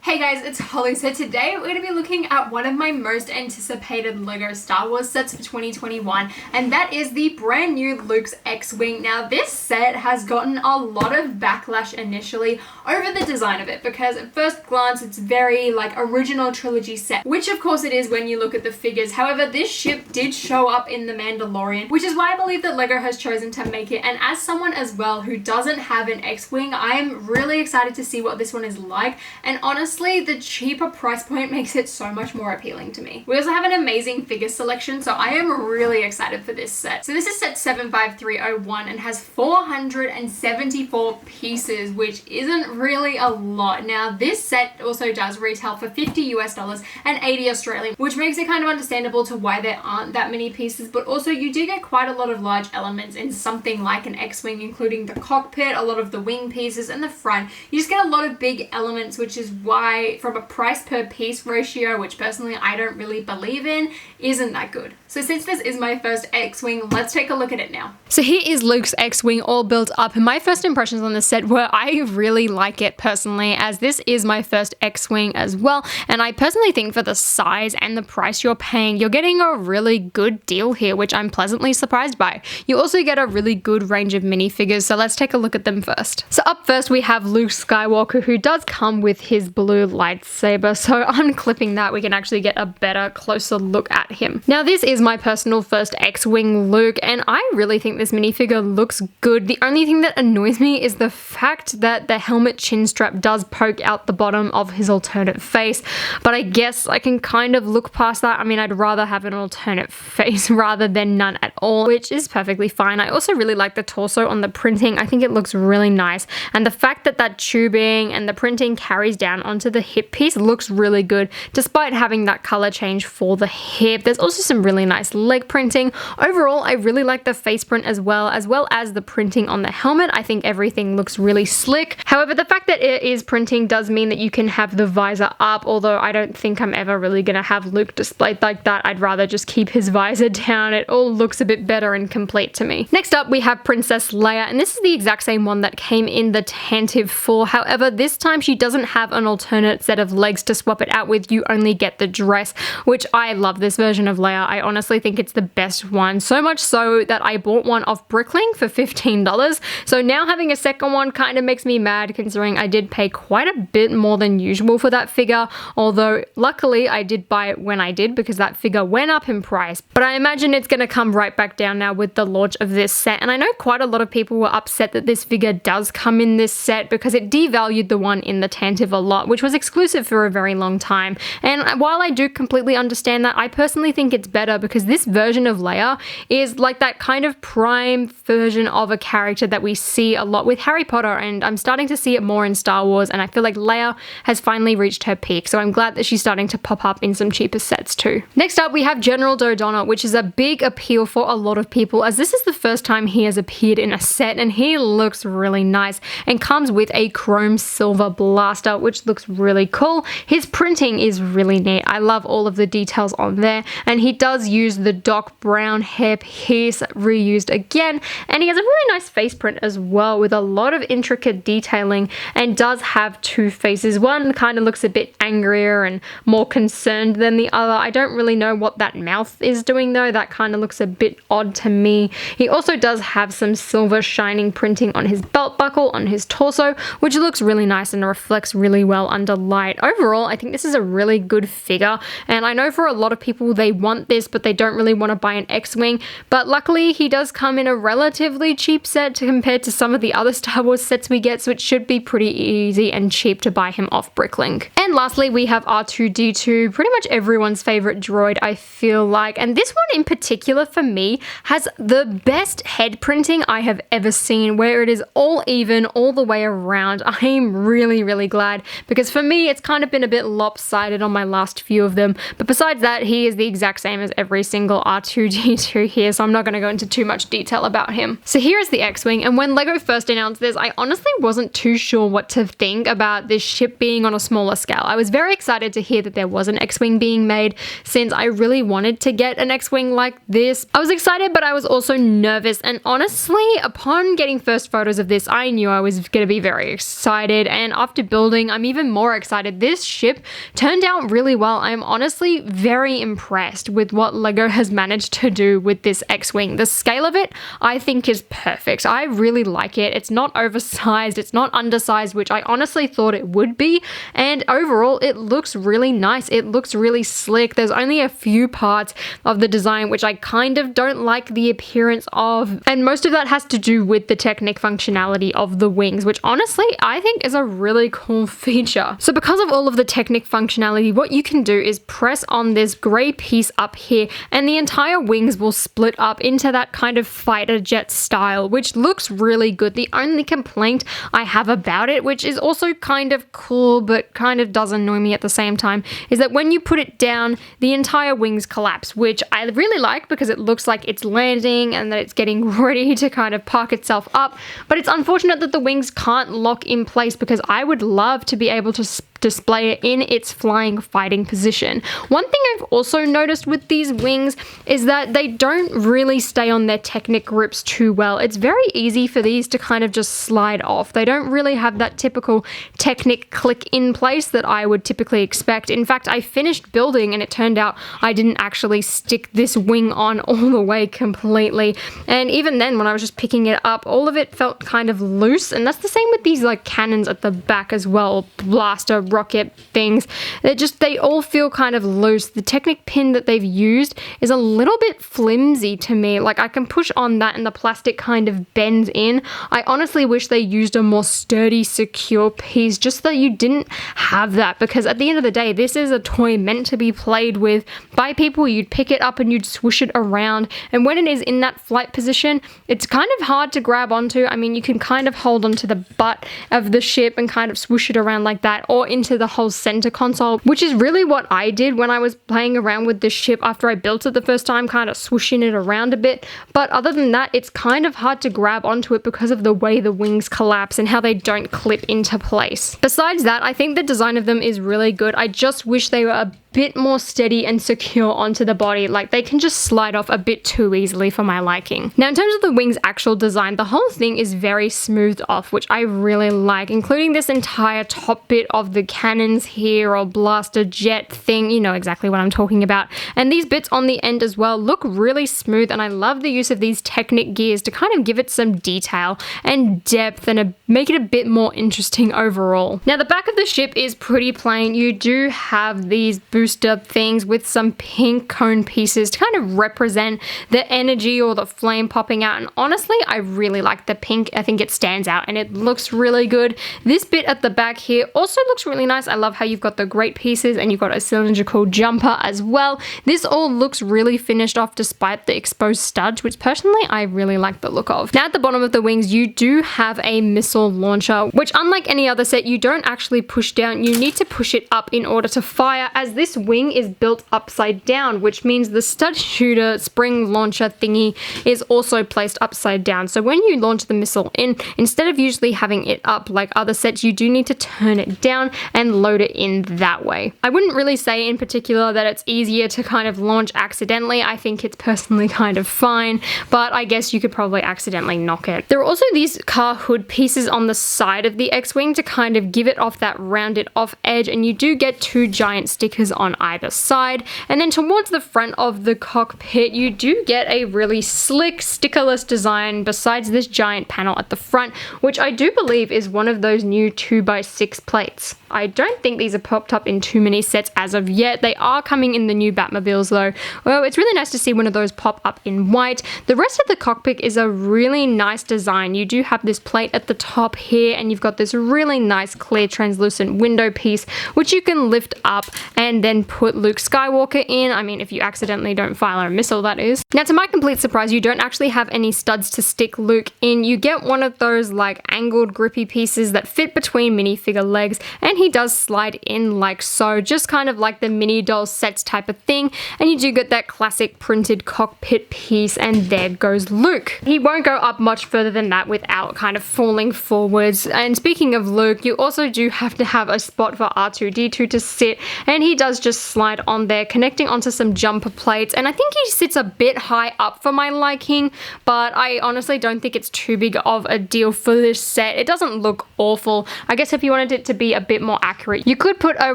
Hey guys, it's Holly. So today we're going to be looking at one of my most anticipated LEGO Star Wars sets for 2021, and that is the brand new Luke's X-Wing. Now this set has gotten a lot of backlash initially over the design of it, because at first glance it's very like original trilogy set, which of course it is when you look at the figures. However, this ship did show up in The Mandalorian, which is why I believe that LEGO has chosen to make it, and as someone as well who doesn't have an X-Wing, I am really excited to see what this one is like, and honestly the cheaper price point makes it so much more appealing to me. We also have an amazing figure selection, so I am really excited for this set. So this is set 75301 and has 474 pieces, which isn't really a lot. Now this set also does retail for $50 US and 80 Australian, which makes it kind of understandable to why there aren't that many pieces, but also you do get quite a lot of large elements in something like an X-Wing, including the cockpit, a lot of the wing pieces, and the front. You just get a lot of big elements, which is why from a price per piece ratio, which personally I don't really believe in, isn't that good. So since this is my first X-Wing, let's take a look at it now. So here is Luke's X-Wing all built up, and my first impressions on this set were I really like it personally, as this is my first X-Wing as well, and I personally think for the size and the price you're paying, you're getting a really good deal here, which I'm pleasantly surprised by. You also get a really good range of minifigures, so let's take a look at them first. So up first we have Luke Skywalker, who does come with his blue lightsaber, so unclipping that we can actually get a better, closer look at him. Now this is my personal first X-Wing Luke, and I really think this minifigure looks good. The only thing that annoys me is the fact that the helmet chin strap does poke out the bottom of his alternate face, but I guess I can kind of look past that. I mean, I'd rather have an alternate face rather than none at all, which is perfectly fine. I also really like the torso on the printing. I think it looks really nice, and the fact that that tubing and the printing carries down onto the hip piece looks really good, despite having that color change for the hip. There's also some really nice leg printing. Overall, I really like the face print as well as the printing on the helmet. I think everything looks really slick. However, the fact that it is printing does mean that you can have the visor up, although I don't think I'm ever really gonna have Luke displayed like that. I'd rather just keep his visor down. It all looks a bit better and complete to me. Next up, we have Princess Leia, and this is the exact same one that came in the Tantive 4. However, this time she doesn't have an alternate set of legs to swap it out with. You only get the dress, which I love this version of Leia. I honestly think it's the best one, so much so that I bought one off Bricklink for $15. So now having a second one kind of makes me mad, considering I did pay quite a bit more than usual for that figure, although luckily I did buy it when I did because that figure went up in price. But I imagine it's going to come right back down now with the launch of this set, and I know quite a lot of people were upset that this figure does come in this set because it devalued the one in the Tantive a lot, which was exclusive for a very long time. And while I do completely understand that, I personally think it's better because this version of Leia is like that kind of prime version of a character that we see a lot with Harry Potter, and I'm starting to see it more in Star Wars, and I feel like Leia has finally reached her peak, so I'm glad that she's starting to pop up in some cheaper sets too. Next up, we have General Dodonna, which is a big appeal for a lot of people, as this is the first time he has appeared in a set, and he looks really nice and comes with a chrome silver blaster, which looks really cool. His printing is really neat. I love all of the details on there, and he does use the Doc Brown hair piece reused again, and he has a really nice face print as well with a lot of intricate detailing, and does have two faces. One kind of looks a bit angrier and more concerned than the other. I don't really know what that mouth is doing though. That kind of looks a bit odd to me. He also does have some silver shining printing on his belt buckle, on his torso, which looks really nice and reflects really well under light. Overall, I think this is a really good figure, and I know for a lot of people they want this but they don't really want to buy an X-Wing, but luckily he does come in a relatively cheap set compared to some of the other Star Wars sets we get, so it should be pretty easy and cheap to buy him off Bricklink. And lastly, we have R2-D2, pretty much everyone's favorite droid, I feel like, and this one in particular for me has the best head printing I have ever seen, where it is all even all the way around. I'm really glad, because for me it's kind of been a bit lopsided on my last few of them, but besides that he is the exact same as every single R2-D2 here, so I'm not going to go into too much detail about him. So here is the X-Wing, and when LEGO first announced this, I honestly wasn't too sure what to think about this ship being on a smaller scale. I was very excited to hear that there was an X-Wing being made, since I really wanted to get an X-Wing like this. I was excited, but I was also nervous, and honestly, upon getting first photos of this, I knew I was going to be very excited, and after building, I'm even more excited. This ship turned out really well. I'm honestly very impressed with what LEGO has managed to do with this X-Wing. The scale of it, I think, is perfect. I really like it. It's not oversized, it's not undersized, which I honestly thought it would be, and overall, it looks really nice. It looks really slick. There's only a few parts of the design which I kind of don't like the appearance of, and most of that has to do with the Technic functionality of the wings, which honestly I think is a really cool feature. So because of all of the Technic functionality, what you can do is press on this grey piece up here and the entire wings will split up into that kind of fighter jet style, which looks really good. The only complaint I have about it, which is also kind of cool but kind of does annoy me at the same time, is that when you put it down, the entire wings collapse, which I really like because it looks like it's landing and that it's getting ready to kind of park itself up. But it's unfortunate that the wings can't lock in place because I would love to be able to display it in its flying fighting position. One thing I've also noticed with these wings is that they don't really stay on their Technic grips too well. It's very easy for these to kind of just slide off. They don't really have that typical Technic click in place that I would typically expect. In fact, I finished building and it turned out I didn't actually stick this wing on all the way completely, and even then when I was just picking it up, all of it felt kind of loose, and that's the same with these like cannons at the back as well, blaster rocket things. They all feel kind of loose. The Technic pin that they've used is a little bit flimsy to me. Like I can push on that and the plastic kind of bends in. I honestly wish they used a more sturdy, secure piece just so you didn't have that, because at the end of the day, this is a toy meant to be played with by people. You'd pick it up and you'd swoosh it around, and when it is in that flight position, it's kind of hard to grab onto. I mean, you can kind of hold onto the butt of the ship and kind of swoosh it around like that, or into the whole center console, which is really what I did when I was playing around with this ship after I built it the first time, kind of swooshing it around a bit. But other than that, it's kind of hard to grab onto it because of the way the wings collapse and how they don't clip into place. Besides that, I think the design of them is really good. I just wish they were a bit more steady and secure onto the body. Like they can just slide off a bit too easily for my liking. Now in terms of the wings actual design, the whole thing is very smoothed off, which I really like, including this entire top bit of the cannons here, or blaster jet thing. You know exactly what I'm talking about. And these bits on the end as well look really smooth, and I love the use of these Technic gears to kind of give it some detail and depth and make it a bit more interesting overall. Now the back of the ship is pretty plain. You do have these booster things with some pink cone pieces to kind of represent the energy or the flame popping out, and honestly I really like the pink. I think it stands out and it looks really good. This bit at the back here also looks really nice. I love how you've got the great pieces and you've got a cylindrical jumper as well. This all looks really finished off despite the exposed studs, which personally I really like the look of. Now at the bottom of the wings you do have a missile launcher, which unlike any other set you don't actually push down. You need to push it up in order to fire, as this wing is built upside down, which means the stud shooter spring launcher thingy is also placed upside down. So when you launch the missile in, instead of usually having it up like other sets, you do need to turn it down and load it in that way. I wouldn't really say in particular that it's easier to kind of launch accidentally. I think it's personally kind of fine, but I guess you could probably accidentally knock it. There are also these car hood pieces on the side of the X-Wing to kind of give it off that rounded off edge, and you do get two giant stickers on either side. And then towards the front of the cockpit you do get a really slick stickerless design besides this giant panel at the front, which I do believe is one of those new 2x6 plates. I don't think these are popped up in too many sets as of yet. They are coming in the new Batmobiles though. Well, it's really nice to see one of those pop up in white. The rest of the cockpit is a really nice design. You do have this plate at the top here, and you've got this really nice clear translucent window piece which you can lift up and then put Luke Skywalker in. I mean, if you accidentally don't fire a missile, that is. Now to my complete surprise, you don't actually have any studs to stick Luke in. You get one of those like angled grippy pieces that fit between minifigure legs, and he does slide in like so, just kind of like the mini doll sets type of thing. And you do get that classic printed cockpit piece, and there goes Luke. He won't go up much further than that without kind of falling forwards. And speaking of Luke, you also do have to have a spot for R2-D2 to sit, and he does does just slide on there, connecting onto some jumper plates, and I think he sits a bit high up for my liking, but I honestly don't think it's too big of a deal for this set. It doesn't look awful. I guess if you wanted it to be a bit more accurate, you could put a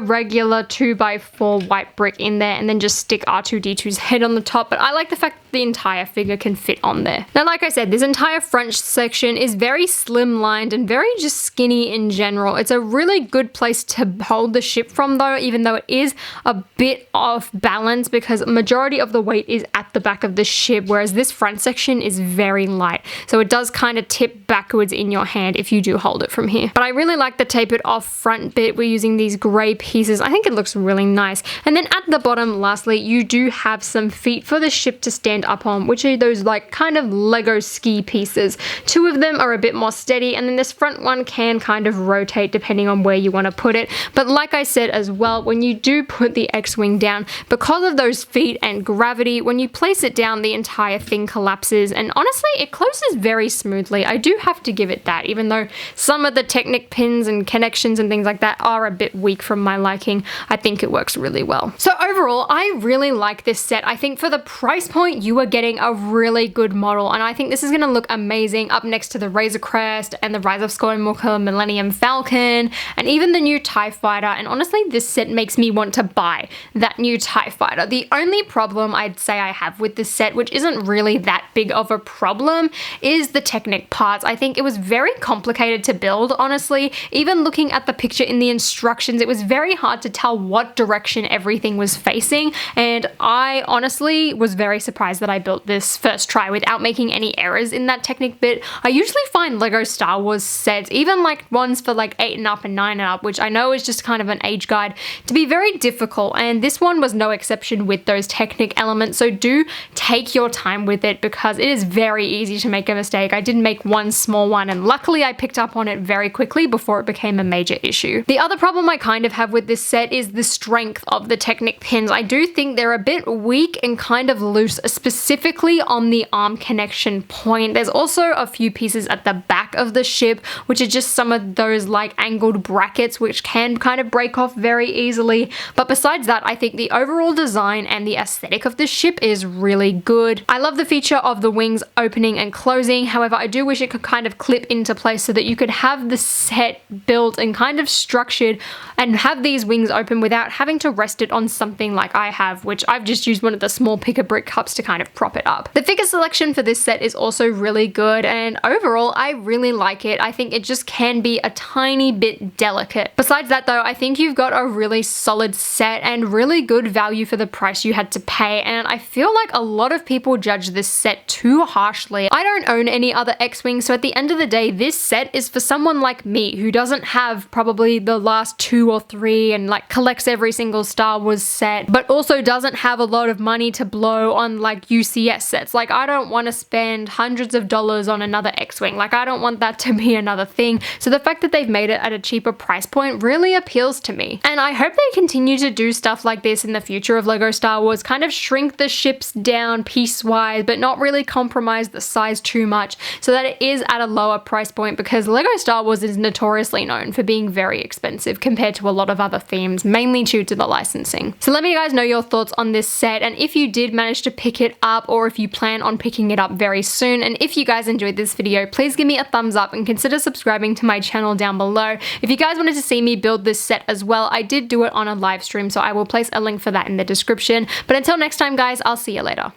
regular 2x4 white brick in there and then just stick R2-D2's head on the top, but I like the fact that the entire figure can fit on there. Now, like I said, this entire front section is very slimlined and very just skinny in general. It's a really good place to hold the ship from though, even though it is a bit off balance because majority of the weight is at the back of the ship, whereas this front section is very light. So it does kind of tip backwards in your hand if you do hold it from here. But I really like the tapered off front bit. We're using these gray pieces. I think it looks really nice. And then at the bottom, lastly, you do have some feet for the ship to stand up on, which are those like kind of Lego ski pieces. Two of them are a bit more steady, and then this front one can kind of rotate depending on where you want to put it. But like I said as well, when you do put the X-Wing down, because of those feet and gravity, when you place it down, the entire thing collapses, and honestly, it closes very smoothly. I do have to give it that, even though some of the Technic pins and connections and things like that are a bit weak from my liking. I think it works really well. So overall, I really like this set. I think for the price point, you are getting a really good model, and I think this is going to look amazing up next to the Razor Crest and the Rise of Skywalker Millennium Falcon and even the new TIE Fighter. And honestly, this set makes me want to buy that new TIE Fighter. The only problem I'd say I have with this set, which isn't really that big of a problem, is the Technic parts. I think it was very complicated to build, honestly. Even looking at the picture in the instructions, it was very hard to tell what direction everything was facing, and I honestly was very surprised that I built this first try without making any errors in that Technic bit. I usually find Lego Star Wars sets, even like ones for like 8 and up and 9 and up, which I know is just kind of an age guide, to be very difficult, and this one was no exception with those Technic elements. So do take your time with it because it is very easy to make a mistake. I did make one small one, and luckily I picked up on it very quickly before it became a major issue. The other problem I kind of have with this set is the strength of the Technic pins. I do think they're a bit weak and kind of loose, specifically on the arm connection point. There's also a few pieces at the back of the ship, which are just some of those like angled brackets, which can kind of break off very easily. But besides that, I think the overall design and the aesthetic of this ship is really good. I love the feature of the wings opening and closing. However, I do wish it could kind of clip into place so that you could have the set built and kind of structured and have these wings open without having to rest it on something like I have, which I've just used one of the small pick-a-brick cups to kind of prop it up. The figure selection for this set is also really good, and overall I really like it. I think it just can be a tiny bit delicate. Besides that though, I think you've got a really solid set and really good value for the price you had to pay, and I feel like a lot of people judge this set too harshly. I don't own any other X-Wings, so at the end of the day, this set is for someone like me who doesn't have probably the last 2 or 3 and like collects every single Star Wars set, but also doesn't have a lot of money to blow on like UCS sets. Like, I don't want to spend hundreds of dollars on another X-Wing. Like, I don't want that to be another thing. So the fact that they've made it at a cheaper price point really appeals to me. And I hope they continue to do stuff like this in the future of Lego Star Wars, kind of shrink the ships down piecewise, but not really compromise the size too much so that it is at a lower price point, because Lego Star Wars is notoriously known for being very expensive compared to a lot of other themes, mainly due to the licensing. So let me guys know your thoughts on this set, and if you did manage to pick it up, or if you plan on picking it up very soon. And if you guys enjoyed this video, please give me a thumbs up and consider subscribing to my channel down below. If you guys wanted to see me build this set as well, I did do it on a live stream, so I will place a link for that in the description. But until next time guys, I'll see you later.